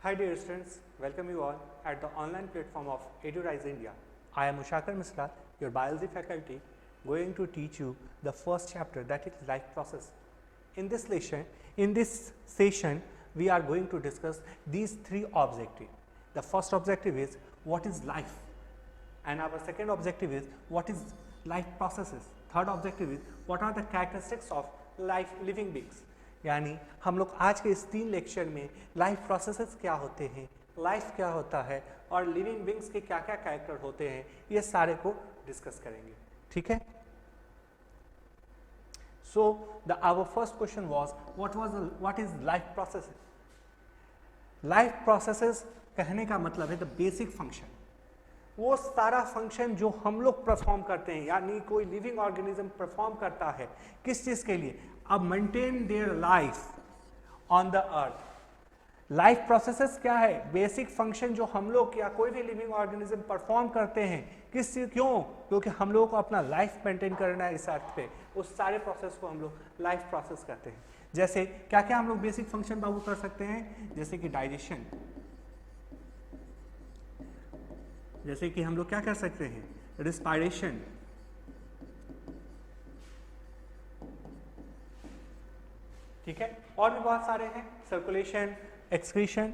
Hi dear students, welcome you all at the online platform of EduRise India. I am Ushakar Misra, your biology faculty, going to teach you the first chapter, that is life process. In this session, we are going to discuss these three objectives. The first objective is what is life, and our second objective is what is life processes. Third objective is what are the characteristics of life living beings. यानी हम लोग आज के इस 3 lecture में life processes क्या होते हैं, लाइफ क्या होता है और लिविंग बींग्स के क्या क्या कैरेक्टर होते हैं, ये सारे को डिस्कस करेंगे. ठीक है. So our first question was what is life processes. लाइफ प्रोसेसेस कहने का मतलब है द बेसिक फंक्शन, वो सारा फंक्शन जो हम लोग परफॉर्म करते हैं, यानी कोई लिविंग ऑर्गेनिज्म परफॉर्म करता है किस चीज के लिए, अब maintain their life on the earth. Life processes क्या है, बेसिक फंक्शन जो हम लोग या कोई भी लिविंग ऑर्गेनिज्म परफॉर्म करते हैं किस चीज, क्यों, क्योंकि हम लोगों को अपना लाइफ मेंटेन करना है इस अर्थ पे. उस सारे प्रोसेस को हम लोग लाइफ प्रोसेस कहते हैं. जैसे क्या क्या हम लोग बेसिक फंक्शन बाबू कर सकते हैं, जैसे कि डाइजेशन, जैसे कि हम लोग क्या कर सकते हैं, रिस्पायरेशन, ठीक है, और भी बहुत सारे हैं, सर्कुलेशन, एक्सक्रीशन.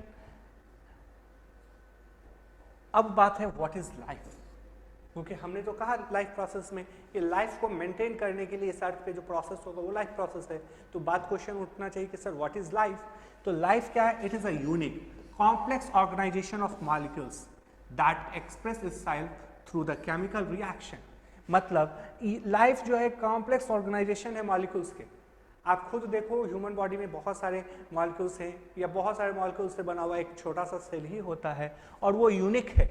अब बात है व्हाट इज लाइफ, क्योंकि हमने तो कहा लाइफ प्रोसेस में कि लाइफ को मेंटेन करने के लिए इस अर्थ पे जो प्रोसेस होगा वो लाइफ प्रोसेस है. तो बात क्वेश्चन उठना चाहिए कि सर व्हाट इज लाइफ. तो लाइफ क्या है, it is a unique complex organisation of molecules that express itself through the chemical reaction. मतलब लाइफ जो है कॉम्प्लेक्स ऑर्गेनाइजेशन है मॉलिक्यूल्स के. आप खुद देखो ह्यूमन बॉडी में बहुत सारे मॉलिक्यूल्स हैं या बहुत सारे मॉलिक्यूल्स से बना हुआ एक छोटा सा सेल ही होता है और वो यूनिक है,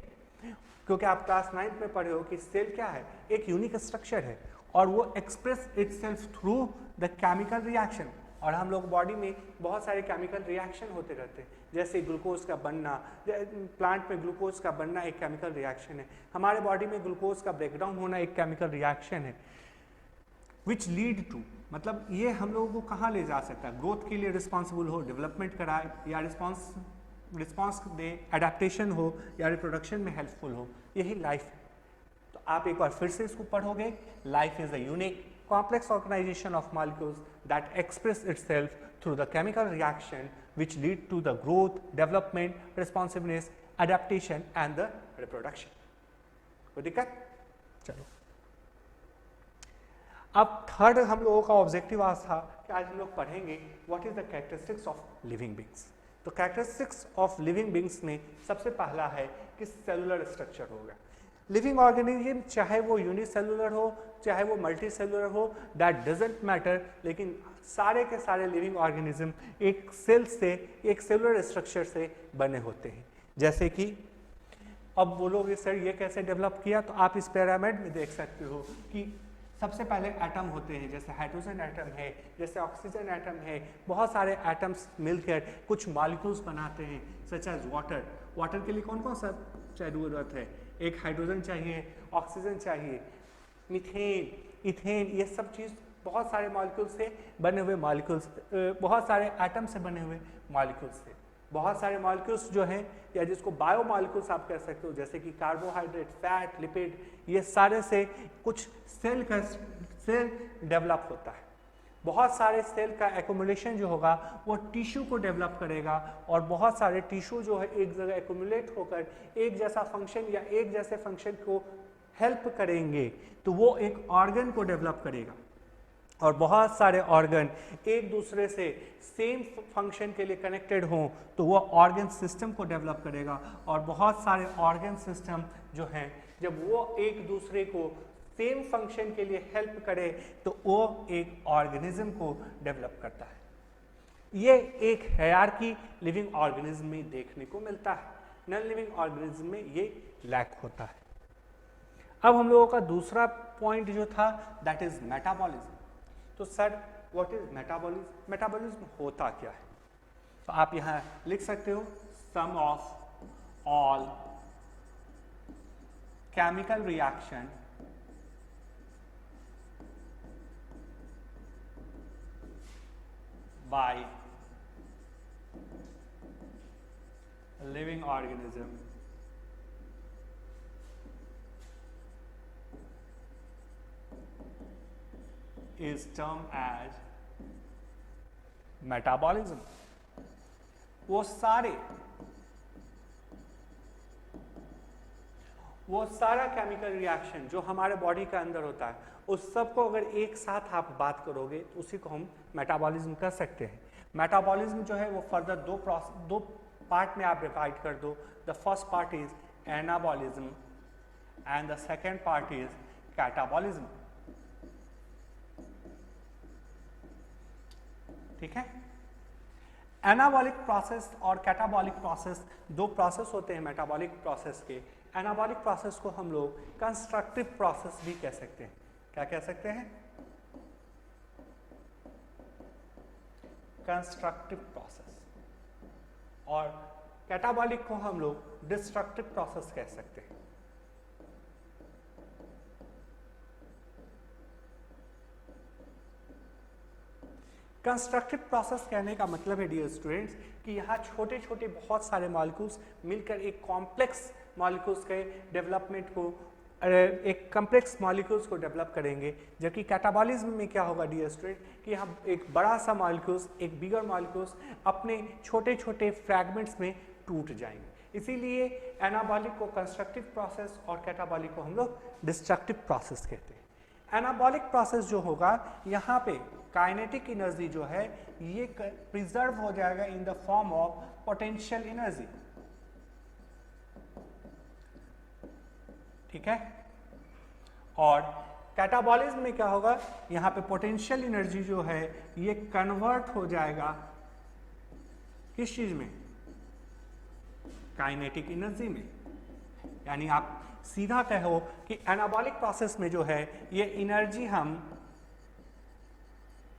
क्योंकि आप क्लास 9 में पढ़े हो कि सेल क्या है, एक यूनिक स्ट्रक्चर है और वो express itself through the chemical reaction. और हम लोग बॉडी में बहुत सारे केमिकल रिएक्शन होते रहते हैं, जैसे ग्लूकोज का बनना, प्लांट में ग्लूकोज का बनना एक केमिकल रिएक्शन है, हमारे बॉडी में ग्लूकोज का ब्रेकडाउन होना एक केमिकल रिएक्शन है. विच लीड टू, मतलब ये हम लोगों को कहाँ ले जा सकता है, ग्रोथ के लिए रिस्पॉन्सिबल हो, डेवलपमेंट कराए या रिस्पॉन्स दे, एडेप्टेशन हो या रिप्रोडक्शन में हेल्पफुल हो, यही लाइफ है. तो आप एक बार फिर से इसको पढ़ोगे, life is a unique complex organization of molecules that express itself through the chemical reaction which lead to the growth, development, responsiveness, adaptation and the reproduction. कोई दिक्कत? चलो, अब थर्ड हम लोगों का ऑब्जेक्टिव आज था कि आज हम लोग पढ़ेंगे what is the characteristics of living beings. तो कैरेक्टरिस्टिक्स ऑफ लिविंग बींग्स में सबसे पहला है कि सेलुलर स्ट्रक्चर होगा. लिविंग ऑर्गेनिज्म चाहे वो यूनिसेलुलर हो चाहे वो मल्टी सेलुलर हो, दैट डजेंट मैटर, लेकिन सारे के सारे लिविंग ऑर्गेनिज्म एक सेल से, एक सेलुलर स्ट्रक्चर से बने होते हैं. जैसे कि अब बोलोगे सर ये कैसे डेवलप किया, तो आप इस पिरामिड में देख सकते हो कि सबसे पहले एटम होते हैं, जैसे हाइड्रोजन एटम है, जैसे ऑक्सीजन एटम है, बहुत सारे एटम्स मिलकर कुछ मॉलिक्यूल्स बनाते हैं, सच एज वाटर. वाटर के लिए कौन कौन सा जरूरत है, एक हाइड्रोजन चाहिए, ऑक्सीजन चाहिए, मीथेन, इथेन, ये सब चीज़ बहुत सारे मॉलिक्यूल्स से बने हुए मॉलिक्यूल्स, बहुत सारे एटम से बने हुए मॉलिक्यूल्स से. बहुत सारे मॉलिक्यूल्स जो हैं या जिसको बायो मॉलिक्यूल्स आप कह सकते हो, जैसे कि कार्बोहाइड्रेट, फैट, लिपिड, ये सारे से कुछ सेल डेवलप होता है. बहुत सारे सेल का एक्यूमुलेशन जो होगा वो टिश्यू को डेवलप करेगा और बहुत सारे टिश्यू जो है एक जगह एक्यूमुलेट होकर एक जैसा फंक्शन या एक जैसे फंक्शन को हेल्प करेंगे, तो वो एक ऑर्गन को डेवलप करेगा. और बहुत सारे ऑर्गन एक दूसरे से सेम फंक्शन के लिए कनेक्टेड हों तो वो ऑर्गन सिस्टम को डेवलप करेगा. और बहुत सारे ऑर्गन सिस्टम जो हैं जब वो एक दूसरे को सेम फंक्शन के लिए हेल्प करे तो वो एक ऑर्गेनिज्म को डेवलप करता है. ये एक हायरार्की लिविंग ऑर्गेनिज्म में देखने को मिलता है, नॉन लिविंग ऑर्गेनिज्म में ये लैक होता है. अब हम लोगों का दूसरा पॉइंट जो था दैट इज मेटाबॉलिज्म. तो sir what is metabolism, metabolism होता क्या है, तो आप यहाँ लिख सकते हो some of all chemical reaction by living organism is termed as metabolism. वो सारा केमिकल रिएक्शन जो हमारे बॉडी के अंदर होता है उस सब को अगर एक साथ आप बात करोगे तो उसी को हम मेटाबॉलिज्म कर सकते हैं। मेटाबॉलिज्म जो है वो फर्दर दो पार्ट में आप डिवाइड कर दो। The first part is anabolism and the second part is catabolism. ठीक है, एनाबॉलिक प्रोसेस और कैटाबॉलिक प्रोसेस दो प्रोसेस होते हैं मेटाबॉलिक प्रोसेस के। एनाबॉलिक प्रोसेस को हम लोग कंस्ट्रक्टिव प्रोसेस भी कह सकते हैं। क्या कह सकते हैं? Constructive process. और कैटाबॉलिक को हम लोग डिस्ट्रक्टिव प्रोसेस कह सकते हैं। कंस्ट्रक्टिव प्रोसेस कहने का मतलब है डियर स्टूडेंट्स कि यहाँ छोटे छोटे बहुत सारे मॉलिक्यूल्स मिलकर एक कॉम्प्लेक्स मॉलिक्यूल्स के डेवलपमेंट को एक कॉम्प्लेक्स मॉलिक्यूल्स को डेवलप करेंगे। जबकि कैटाबॉलिज्म में क्या होगा डियर स्टूडेंट कि यहाँ एक बड़ा सा मॉलिक्यूल्स एक बिगर मॉलिक्यूल्स अपने छोटे छोटे फ्रैगमेंट्स में टूट जाएंगे। इसीलिए एनाबॉलिक को कंस्ट्रक्टिव प्रोसेस और कैटाबॉलिक को हम लोग डिस्ट्रक्टिव प्रोसेस कहते हैं। एनाबॉलिक प्रोसेस जो होगा यहाँ पे काइनेटिक एनर्जी जो है ये प्रिजर्व हो जाएगा in the form of potential energy. ठीक है, और कैटाबॉलिज्म में क्या होगा, यहाँ पे पोटेंशियल एनर्जी जो है ये कन्वर्ट हो जाएगा किस चीज में? काइनेटिक एनर्जी में। यानी आप सीधा कहो कि एनाबॉलिक प्रोसेस में जो है ये एनर्जी हम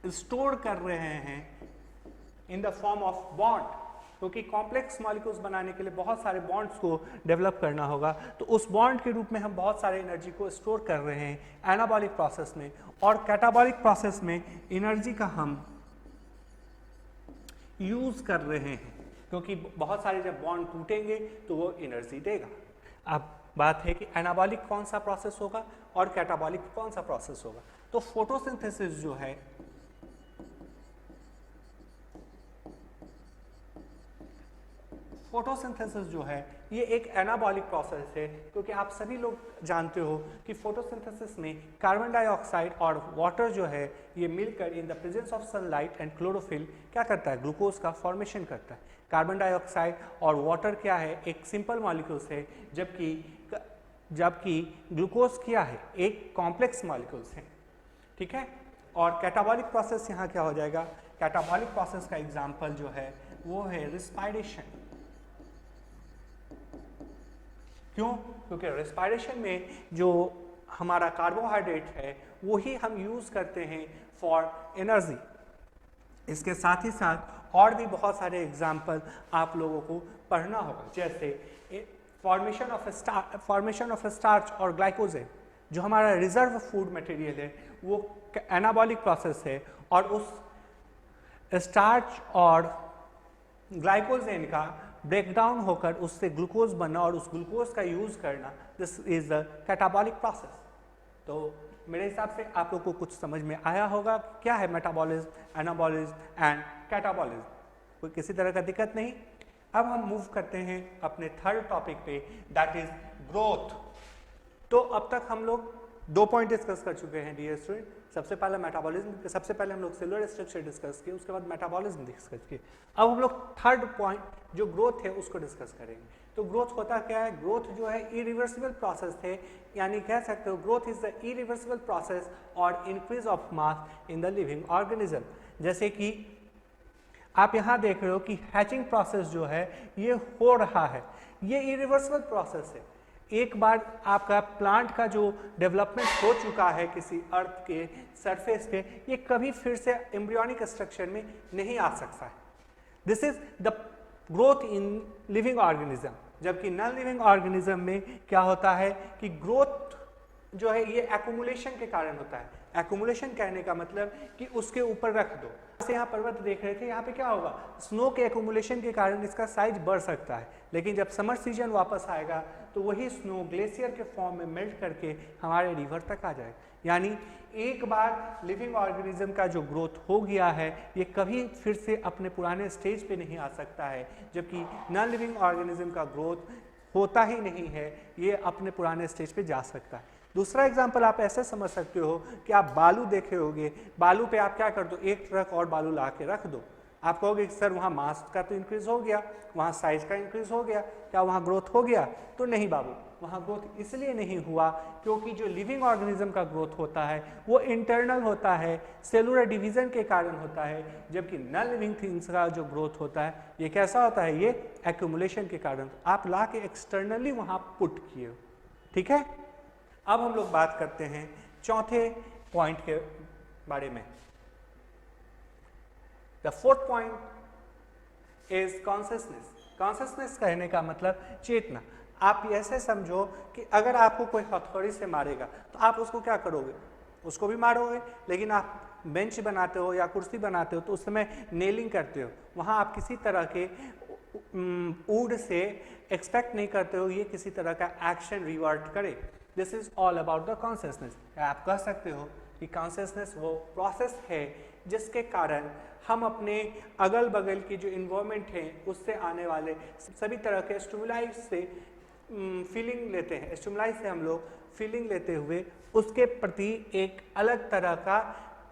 स्टोर कर रहे हैं in the form of bond, क्योंकि कॉम्प्लेक्स मॉलिक्यूल्स बनाने के लिए बहुत सारे बॉन्ड्स को डेवलप करना होगा। तो उस बॉन्ड के रूप में हम बहुत सारे एनर्जी को स्टोर कर रहे हैं एनाबॉलिक प्रोसेस में। और कैटाबॉलिक प्रोसेस में एनर्जी का हम यूज कर रहे हैं, क्योंकि बहुत सारे जब बॉन्ड टूटेंगे तो वो एनर्जी देगा। अब बात है कि एनाबॉलिक कौन सा प्रोसेस होगा और कैटाबॉलिक कौन सा प्रोसेस होगा। तो फोटोसिंथेसिस जो है फोटोसिंथेसिस जो है ये एक एनाबॉलिक प्रोसेस है, क्योंकि आप सभी लोग जानते हो कि फोटोसिंथेसिस में कार्बन डाइऑक्साइड और वाटर जो है ये मिलकर in the presence of sunlight and chlorophyll क्या करता है? ग्लूकोज का फॉर्मेशन करता है। कार्बन डाइऑक्साइड और वाटर क्या है? एक सिंपल मॉलिक्यूल्स है, जबकि ग्लूकोज क्या है? एक कॉम्प्लेक्स मॉलिक्यूल्स है। ठीक है, और कैटाबॉलिक प्रोसेस यहाँ क्या हो जाएगा? कैटाबॉलिक प्रोसेस का एग्जाम्पल जो है वो है रिस्पायरेशन। क्यों? क्योंकि रेस्पिरेशन में जो हमारा कार्बोहाइड्रेट है वही हम यूज करते हैं फॉर एनर्जी। इसके साथ ही साथ और भी बहुत सारे एग्जाम्पल आप लोगों को पढ़ना होगा, जैसे फॉर्मेशन ऑफ स्टार्च और ग्लाइकोजेन जो हमारा रिजर्व फूड मटेरियल है वो एनाबॉलिक प्रोसेस है। और उस स्टार्च और ग्लाइकोजेन का ब्रेकडाउन होकर उससे ग्लूकोज बनना और उस ग्लूकोज का यूज करना, this is the catabolic process. तो मेरे हिसाब से आप लोग को कुछ समझ में आया होगा क्या है मेटाबॉलिज्म, एनाबॉलिज्म एंड कैटाबॉलिज्म। कोई किसी तरह का दिक्कत नहीं। अब हम मूव करते हैं अपने थर्ड टॉपिक पे, दैट इज ग्रोथ। तो अब तक हम लोग 2 पॉइंट डिस्कस कर चुके हैं डियर स्टूडेंट। सबसे पहले मेटाबॉलिज्म, सबसे पहले हम लोग सेलुलर स्ट्रक्चर डिस्कस किए, उसके बाद मेटाबॉलिज्म डिस्कस किए। अब हम लोग थर्ड पॉइंट जो ग्रोथ है उसको डिस्कस करेंगे। तो ग्रोथ होता क्या है? ग्रोथ जो है इरिवर्सिबल प्रोसेस है, यानी कह सकते हो growth is the irreversible process और increase of mass in the living organism. जैसे कि आप यहाँ देख रहे हो कि हैचिंग प्रोसेस जो है ये हो रहा है, ये इरिवर्सिबल प्रोसेस है। एक बार आपका प्लांट का जो डेवलपमेंट हो चुका है किसी अर्थ के सरफेस पे, ये कभी फिर से एम्ब्रियोनिक स्ट्रक्चर में नहीं आ सकता है। This is the growth in living organism. जबकि नॉन लिविंग ऑर्गेनिज्म में क्या होता है कि ग्रोथ जो है ये एक्युमुलेशन के कारण होता है। एक्युमुलेशन कहने का मतलब कि उसके ऊपर रख दो, से यहाँ पर्वत देख रहे थे, यहाँ पे क्या होगा, स्नो के एक्यूमुलेशन के कारण इसका साइज बढ़ सकता है, लेकिन जब समर सीजन वापस आएगा तो वही स्नो ग्लेशियर के फॉर्म में मेल्ट करके हमारे रिवर तक आ जाएगा। यानी एक बार लिविंग ऑर्गेनिज्म का जो ग्रोथ हो गया है ये कभी फिर से अपने पुराने स्टेज पे नहीं आ सकता है, जबकि नॉन लिविंग ऑर्गेनिज्म का ग्रोथ होता ही नहीं है, ये अपने पुराने स्टेज पे जा सकता है। दूसरा एग्जाम्पल आप ऐसे समझ सकते हो कि आप बालू देखे होंगे, बालू पे आप क्या कर दो, एक ट्रक और बालू ला के रख दो, आप कहोगे सर वहाँ मास का तो इंक्रीज हो गया, वहाँ साइज का इंक्रीज हो गया, क्या वहाँ ग्रोथ हो गया? तो नहीं बाबू, वहाँ ग्रोथ इसलिए नहीं हुआ क्योंकि जो लिविंग ऑर्गेनिज्म का ग्रोथ होता है वो इंटरनल होता है, सेलुलर डिवीजन के कारण होता है, जबकि नॉन लिविंग थिंग्स का जो ग्रोथ होता है ये कैसा होता है, ये एक्यूमुलेशन के कारण आप ला के एक्सटर्नली वहाँ पुट किए। ठीक है, अब हम लोग बात करते हैं चौथे पॉइंट के बारे में। The fourth point is consciousness. Consciousness कहने का मतलब चेतना। आप ऐसे समझो कि अगर आपको कोई हथौड़ी से मारेगा तो आप उसको क्या करोगे, उसको भी मारोगे, लेकिन आप बेंच बनाते हो या कुर्सी बनाते हो तो उस समय नेलिंग करते हो, वहाँ आप किसी तरह के वुड से एक्सपेक्ट नहीं करते हो ये किसी तरह का एक्शन रिवर्ट करे। This is all about the consciousness. आप कह सकते हो कि कॉन्शियसनेस वो प्रोसेस है जिसके कारण हम अपने अगल बगल की जो इन्वायरमेंट है उससे आने वाले सभी तरह के स्टिमुलाई से फीलिंग लेते हैं, स्टिमुलाई से हम लोग फीलिंग लेते हुए उसके प्रति एक अलग तरह का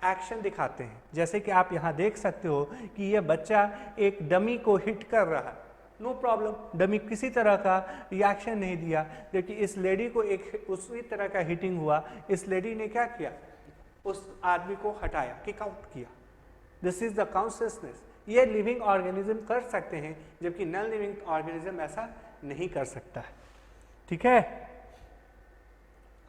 एक्शन दिखाते हैं। जैसे कि आप यहाँ देख सकते हो कि यह बच्चा एक डमी को हिट कर रहा है, नो प्रॉब्लम, डमी किसी तरह का रिएक्शन नहीं दिया, जबकि इस लेडी को एक उसी तरह का हिटिंग हुआ, इस लेडी ने क्या किया, उस आदमी को हटाया, किक आउट किया। This is the consciousness. ये लिविंग ऑर्गेनिज्म कर सकते हैं जबकि नॉन लिविंग ऑर्गेनिज्म ऐसा नहीं कर सकता है। ठीक है,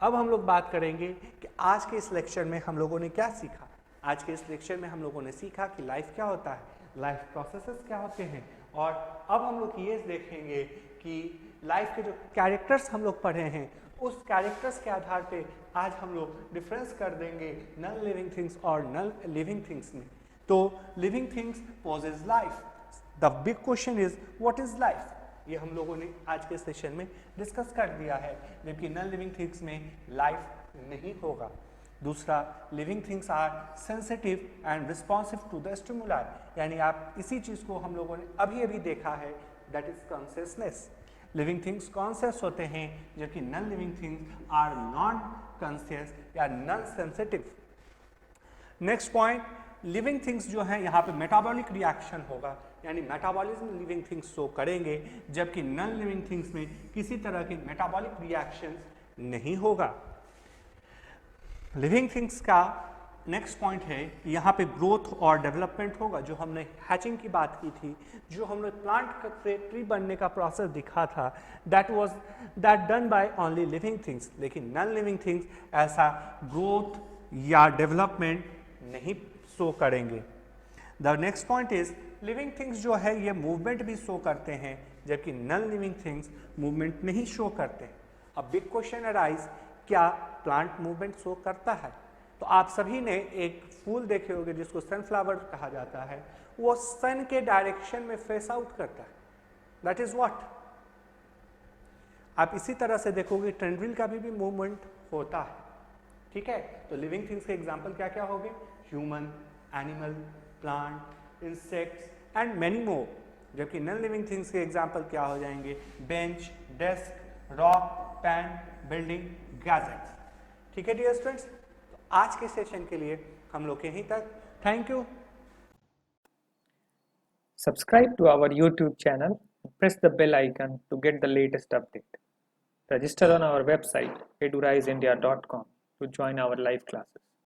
अब हम लोग बात करेंगे कि आज के इस लेक्चर में हम लोगों ने क्या सीखा। आज के इस लेक्चर में हम लोगों ने सीखा कि लाइफ क्या होता है, लाइफ प्रोसेसेस क्या होते हैं, और अब हम लोग ये देखेंगे कि लाइफ के जो कैरेक्टर्स हम लोग पढ़े हैं उस कैरेक्टर्स के आधार पे आज हम लोग डिफरेंस कर देंगे नॉन लिविंग थिंग्स और नॉन लिविंग थिंग्स में। तो living things possess life, the big question is what is life, ये हम लोगों ने आज के सेशन में डिस्कस कर दिया है, जबकि नॉन लिविंग थिंग्स में लाइफ नहीं होगा। दूसरा, living things are sensitive and responsive to the stimuli, यानी आप इसी चीज़ को हम लोगों ने अभी अभी देखा है, that is consciousness. Living things conscious होते हैं जबकि non living things are non conscious या non sensitive. Next point, living things जो है यहाँ पे मेटाबॉलिक रिएक्शन होगा, यानी मेटाबॉलिज्म लिविंग थिंग्स शो करेंगे, जबकि नॉन लिविंग थिंग्स में किसी तरह के मेटाबॉलिक रिएक्शन नहीं होगा। लिविंग थिंग्स का नेक्स्ट पॉइंट है यहाँ पे ग्रोथ और डेवलपमेंट होगा। जो हमने हैचिंग की बात की थी, जो हमने प्लांट से ट्री बनने का प्रोसेस दिखा था, that done by only living things, लेकिन नॉन लिविंग थिंग्स ऐसा ग्रोथ या डेवलपमेंट नहीं शो करेंगे। The next point is living things जो है ये मूवमेंट भी शो करते हैं, जबकि नॉन लिविंग थिंग्स मूवमेंट नहीं शो करते। अब बिग क्वेश्चन अराइज, क्या प्लांट मूवमेंट शो करता है? तो आप सभी ने एक फूल देखे होंगे जिसको सनफ्लावर कहा जाता है, वो सन के डायरेक्शन में फेस आउट करता है, दैट इज व्हाट। आप इसी तरह से देखोगे ट्रेंडविल का भी मूवमेंट होता है। ठीक है, तो लिविंग थिंग्स के एग्जाम्पल क्या क्या हो गए, human, animal, plant, insects and many more. जबकि नॉन लिविंग थिंग्स के एग्जाम्पल क्या हो जाएंगे, bench, desk, rock, pan, building, gadgets. ठीक है डियर स्टूडेंट्स, तो आज के सेशन के लिए हम लोग यहीं तक। Thank you. Subscribe to our YouTube channel and press the bell icon to get the latest update. Register on our website eduriseindia.com to join our live classes.